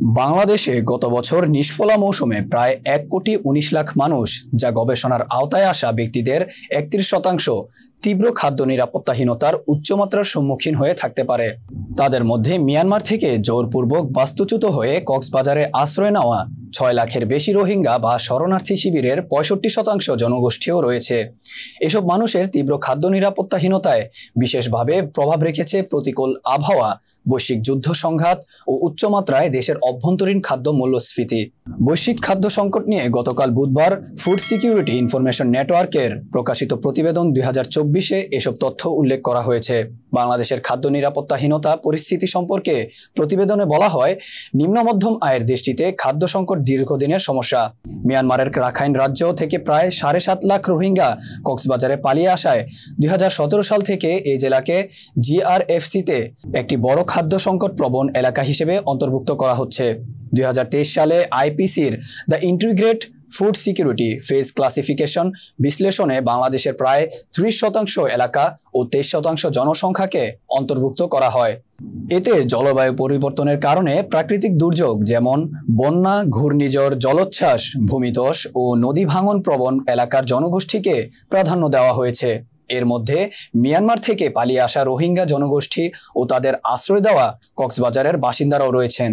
বাংলাদেশে গত বছর নিষ্ফলা মৌসুমে প্রায় ১,১৯,০০,০০০ মানুষ, যা গবেষণার আওতায় আসা ব্যক্তিদের ৩১% তীব্র খাদ্য নিরাপত্তাহীনতার উচ্চমাত্রার সম্মুখীন হয়ে থাকতে পারে। তাদের মধ্যে মিয়ানমার থেকে জোরপূর্বক বাস্তুচ্যুত হয়ে কক্সবাজারে আশ্রয় নেওয়া ৬ লাখের বেশি রোহিঙ্গা বা শরণার্থী শিবিরের ৬৫% জনগোষ্ঠীও রয়েছে। এসব মানুষের তীব্র খাদ্য নিরাপত্তাহীনতায় বিশেষভাবে প্রভাব রেখেছে প্রতিকূল আবহাওয়া, বৈশ্বিক যুদ্ধ সংঘাত ও উচ্চমাত্রায় দেশের অভ্যন্তরীণ খাদ্য মূল্যস্ফীতি। বৈশ্বিক খাদ্য সংকট নিয়ে গতকাল বুধবার ফুড সিকিউরিটি ইনফরমেশন নেটওয়ার্কের প্রকাশিত প্রতিবেদন ২০২৪-এ এসব তথ্য উল্লেখ করা হয়েছে। বাংলাদেশের খাদ্য নিরাপত্তাহীনতা পরিস্থিতি সম্পর্কে প্রতিবেদনে বলা হয়, নিম্ন মধ্যম আয়ের দেশটিতে খাদ্য সংকট দীর্ঘদিনের সমস্যা। মিয়ানমারের রাখাইন রাজ্য থেকে প্রায় ৭.৫ লাখ রোহিঙ্গা কক্সবাজারে পালিয়ে আসায় ২০১৭ সাল থেকে এই জেলাকে জিআরএফসিতে একটি বড় খাদ্য সংকট প্রবণ এলাকা হিসেবে অন্তর্ভুক্ত করা হচ্ছে। ২০২৩ সালে আইপিসির the integrated food security phase classification বিশ্লেষণে বাংলাদেশের প্রায় ৩০% এলাকা ও ২৩% জনসংখ্যাকে অন্তর্ভুক্ত করা হয়। এতে জলবায়ু পরিবর্তনের কারণে প্রাকৃতিক দুর্যোগ যেমন বন্যা, ঘূর্ণিঝড়, জলোচ্ছ্বাস, ভূমিধস ও নদী ভাঙন প্রবণ এলাকার জনগোষ্ঠীকে প্রাধান্য দেওয়া হয়েছে। এর মধ্যে মিয়ানমার থেকে পালিয়ে আসা রোহিঙ্গা জনগোষ্ঠী ও তাদের আশ্রয় দেওয়া কক্সবাজারের বাসিন্দারাও রয়েছেন।